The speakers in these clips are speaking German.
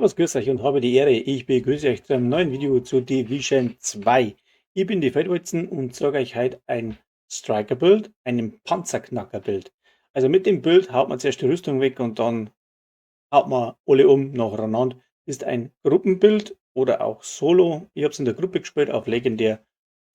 Servus, grüß euch und habe die Ehre. Ich begrüße euch zu einem neuen Video zu Division 2. Ich bin die Feldwalzen und zeige euch heute ein Striker-Bild, einen Panzerknacker-Bild. Also mit dem Bild haut man zuerst die Rüstung weg und dann haut man alle um nacheinander. Ist ein Gruppenbild oder auch Solo. Ich habe es in der Gruppe gespielt auf Legendär.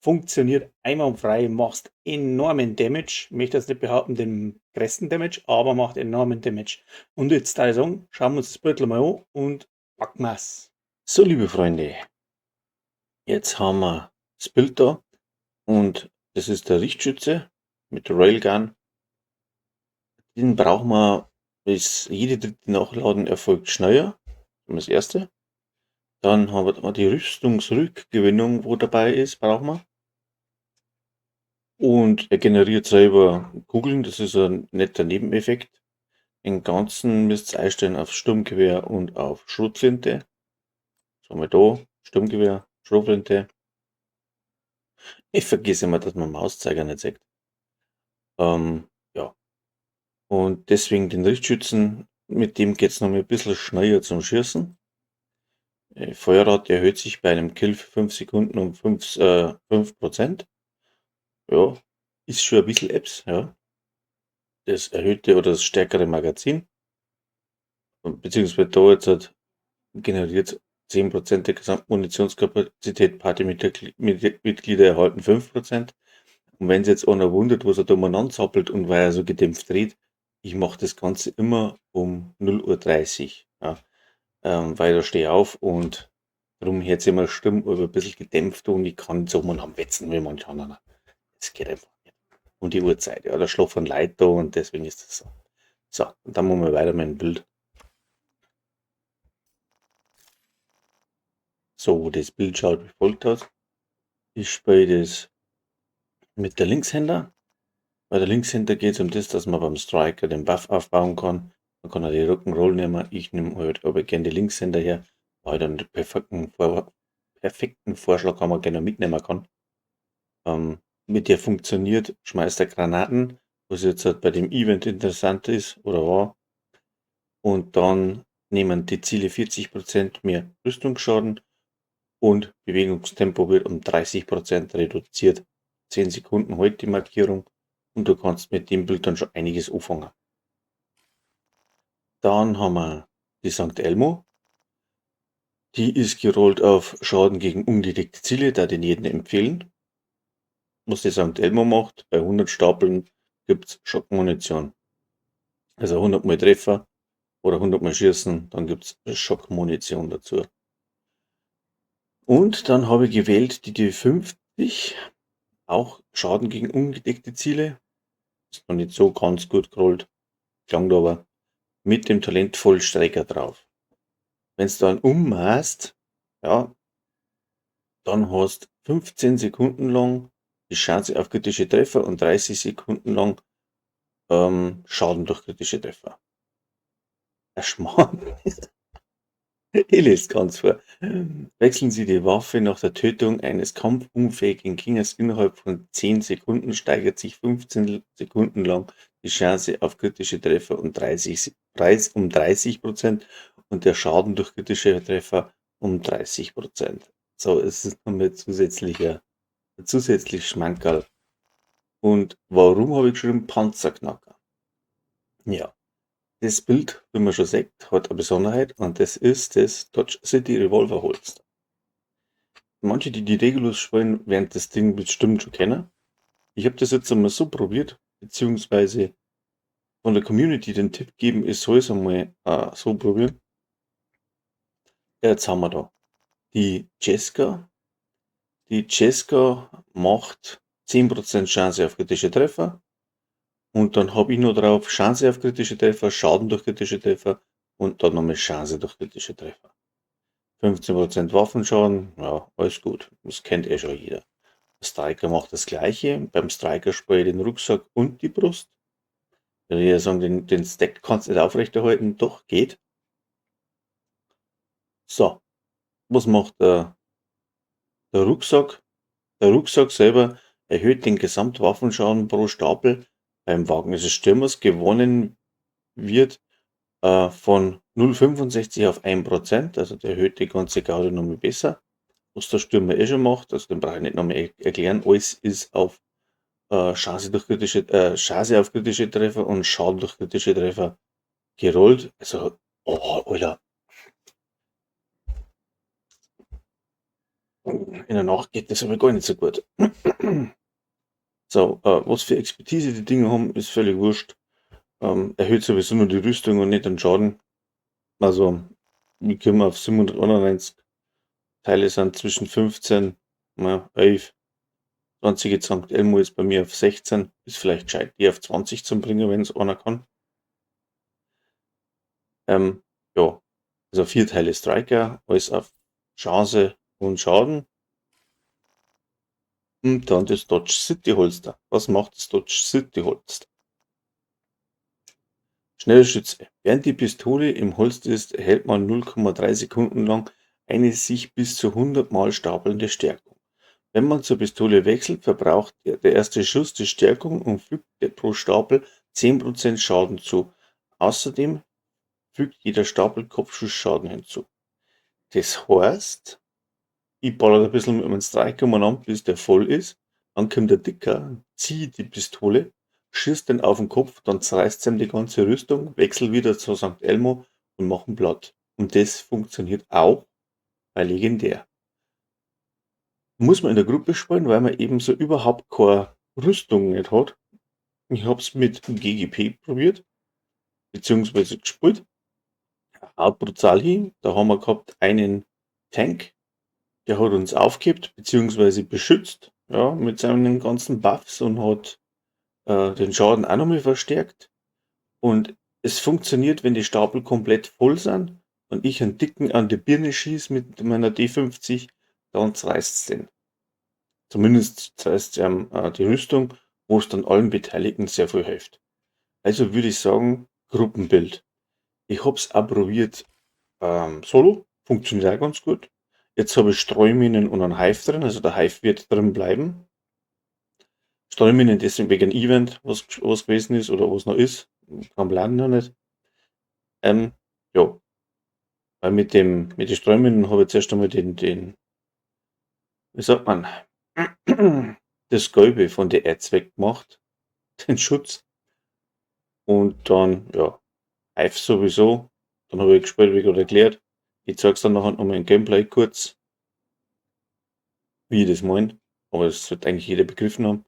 Funktioniert einwandfrei, machst enormen Damage. Ich möchte jetzt nicht behaupten, den größten Damage, aber macht enormen Damage. Und jetzt da ich sagen, schauen wir uns das Bild mal an und packen wir's. So, liebe Freunde, jetzt haben wir das Bild da und das ist der Richtschütze mit der Railgun. Den brauchen wir, bis jede dritte Nachladen erfolgt schneller. Das erste. Dann haben wir die Rüstungsrückgewinnung, wo dabei ist, brauchen wir. Und er generiert selber Kugeln, das ist ein netter Nebeneffekt. Den ganzen müsst ihr einstellen auf Sturmgewehr und auf Schrotflinte. So haben wir da Sturmgewehr, Schrotflinte. Ich vergesse immer, dass man Mauszeiger nicht sagt. Ja. Und deswegen den Richtschützen, mit dem geht es noch ein bisschen schneller zum Schießen. Feuerrate erhöht sich bei einem Kill für 5 Sekunden um 5%. Ja, ist schon ein bisschen Apps, ja. Das erhöhte oder das stärkere Magazin. Beziehungsweise da jetzt halt generiert 10% der Gesamtmunitionskapazität, Partymitglieder erhalten 5%. Und wenn sich jetzt einer wundert, was er da umeinander zappelt und weil er so gedämpft dreht, ich mache das Ganze immer um 0:30 Uhr. Ja. Weil da stehe ich auf und darum hört sich immer Stimme aber ein bisschen gedämpft und ich kann so mal am Wetzen wie manche anderen. Das geht einfach nicht. Und die Uhrzeit, ja, da schlafen Leute da und deswegen ist das so. So, und dann machen wir weiter mit dem Bild. So, das Bild schaut wie folgt aus. Ich spiele das mit der Linkshänder. Bei der Linkshänder geht es um das, dass man beim Striker den Buff aufbauen kann. Man kann auch die Rock'n'Roll nehmen. Ich nehme halt aber gerne die Linkshänder her, weil ich dann den perfekten Vorschlag haben, gerne mitnehmen kann. Mit der funktioniert, schmeißt er Granaten, was jetzt halt bei dem Event interessant ist oder war. Und dann nehmen die Ziele 40% mehr Rüstungsschaden und Bewegungstempo wird um 30% reduziert. 10 Sekunden hält die Markierung und du kannst mit dem Bild dann schon einiges anfangen. Dann haben wir die St. Elmo. Die ist gerollt auf Schaden gegen ungedeckte Ziele, da den jeden empfehlen. Was die St. Elmo macht, bei 100 Stapeln gibt es Schockmunition. Also 100 mal Treffer oder 100 mal Schießen, dann gibt es Schockmunition dazu. Und dann habe ich gewählt die D50, auch Schaden gegen ungedeckte Ziele. Ist noch nicht so ganz gut gerollt, klang aber mit dem Talentvollstrecker drauf. Wenn du dann ummachst, ja, dann hast 15 Sekunden lang die Chance auf kritische Treffer und 30 Sekunden lang Schaden durch kritische Treffer. Ein Schmarrn. Ich lese ganz vor. Wechseln Sie die Waffe nach der Tötung eines kampfunfähigen Gegners innerhalb von 10 Sekunden, steigert sich 15 Sekunden lang die Chance auf kritische Treffer um 30% und der Schaden durch kritische Treffer um 30%. So, es ist nochmal zusätzlich Schmankerl. Und warum habe ich geschrieben Panzerknacker? Ja, das Bild, wie man schon sagt, hat eine Besonderheit und das ist das Dodge City Revolver Holster. Manche, die Regulus spielen, werden das Ding bestimmt schon kennen. Ich habe das jetzt einmal so probiert, beziehungsweise von der Community den Tipp geben, ich soll es einmal so probieren. Ja, jetzt haben wir da die Jeska. Die Jeska macht 10% Chance auf kritische Treffer. Und dann habe ich nur drauf Chance auf kritische Treffer, Schaden durch kritische Treffer und dann nochmal Chance durch kritische Treffer. 15% Waffenschaden, ja, alles gut. Das kennt eh schon jeder. Der Striker macht das gleiche. Beim Striker spiele ich den Rucksack und die Brust. Wenn ich sagen, den Stack kannst du nicht aufrechterhalten, doch, geht. So, was macht der Rucksack? Der Rucksack selber erhöht den Gesamtwaffenschaden pro Stapel beim Wagen des Stürmers gewonnen wird von 0,65 auf 1%, also der erhöht die ganze Gaude noch mal besser. Was der Stürmer schon macht, also den brauche ich nicht noch mehr erklären. Alles ist auf Chance auf kritische Treffer und Schaden durch kritische Treffer gerollt. Also, oh, Alter. In der Nacht geht das aber gar nicht so gut. So, was für Expertise die Dinge haben, ist völlig wurscht. Erhöht sowieso nur die Rüstung und nicht den Schaden. Also, wir kommen auf 791. Teile sind zwischen 15, 11, 20 gezankt. Elmo ist bei mir auf 16. Ist vielleicht gescheit, die auf 20 zu bringen, wenn es einer kann. Ja, also 4 Teile Striker, alles auf Chance und Schaden. Und dann das Dodge City Holster. Was macht das Dodge City Holster? Schnelle Schütze. Während die Pistole im Holster ist, erhält man 0,3 Sekunden lang eine sich bis zu 100 Mal stapelnde Stärkung. Wenn man zur Pistole wechselt, verbraucht der erste Schuss die Stärkung und fügt pro Stapel 10% Schaden zu. Außerdem fügt jeder Stapel Kopfschuss-Schaden hinzu. Das heißt, ich baller ein bisschen mit meinem Striker umeinander, bis der voll ist. Dann kommt der Dicker, zieht die Pistole, schießt den auf den Kopf, dann zerreißt ihm die ganze Rüstung, wechselt wieder zu St. Elmo und macht ihn platt. Und das funktioniert auch bei Legendär. Muss man in der Gruppe spielen, weil man eben so überhaupt keine Rüstung nicht hat. Ich habe es mit GGP probiert, beziehungsweise gespielt. Haut brutal hin. Da haben wir gehabt einen Tank, der hat uns aufgehebt, beziehungsweise beschützt, ja, mit seinen ganzen Buffs und hat den Schaden auch nochmal verstärkt. Und es funktioniert, wenn die Stapel komplett voll sind und ich einen Dicken an die Birne schieße mit meiner D50, dann zerreißt es den. Zumindest zerreißt es die Rüstung, wo es dann allen Beteiligten sehr viel hilft. Also würde ich sagen, Gruppenbild. Ich habe es auch probiert solo, funktioniert auch ganz gut. Jetzt habe ich Streuminen und einen Hive drin, also der Hive wird drin bleiben. Streuminen deswegen wegen Event, was gewesen ist oder was noch ist. Kann planen noch nicht. Ja, weil mit den Streuminen habe ich zuerst einmal wie sagt man, das Gelbe von der Erz weggemacht, den Schutz. Und dann, ja, Hive sowieso. Dann habe ich gespielt, wie gerade erklärt. Ich zeige es dann nachher nochmal im Gameplay kurz, wie ich das meine. Aber das wird eigentlich jeder begriffen haben.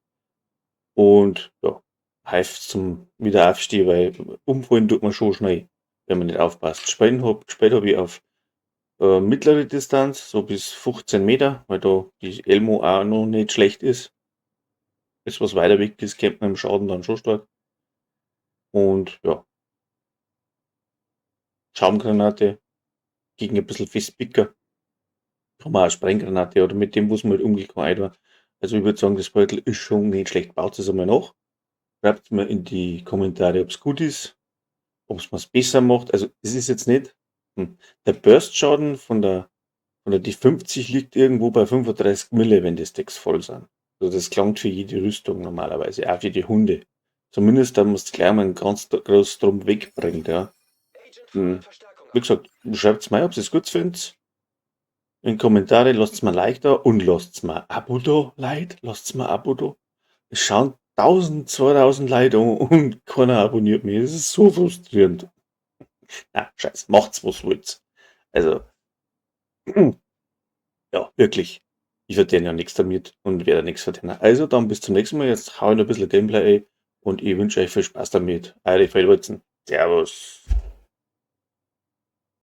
Und ja, Hive zum Wiederaufstehen, weil umfallen tut man schon schnell, wenn man nicht aufpasst. Gespielt habe ich auf mittlere Distanz, so bis 15 Meter, weil da die Elmo auch noch nicht schlecht ist. Das, was weiter weg ist, kennt man im Schaden dann schon stark. Und ja, Schaumgranate gegen ein bisschen Festpicker. Kann man auch Sprenggranate oder mit dem, was man halt umgehen kann. Also ich würde sagen, das Beutel ist schon nicht schlecht. Baut es einmal nach. Schreibt mir in die Kommentare, ob es gut ist, ob es was besser macht. Also es ist jetzt nicht. Der Burst-Schaden von der D50 liegt irgendwo bei 35 Mille, wenn die Stacks voll sind. Also das klangt für jede Rüstung normalerweise, auch für die Hunde. Zumindest da musst du gleich mal einen ganz groß drum wegbringen, ja. Wie gesagt, schreibt's mal, ob ihr es gut findet. In die Kommentare, lasst mir ein Like da und lasst mir ein Abo da, Leute. Lasst mir ein Abo da. Es schauen 1000, 2000 Leute an und keiner abonniert mich. Das ist so frustrierend. Na, scheiße, macht's, was wollt. Also, ja, wirklich. Ich verdiene ja nichts damit und werde nichts verdienen. Also dann bis zum nächsten Mal. Jetzt hau ich noch ein bisschen Gameplay ein und ich wünsche euch viel Spaß damit. Eure Feldwurzen. Servus.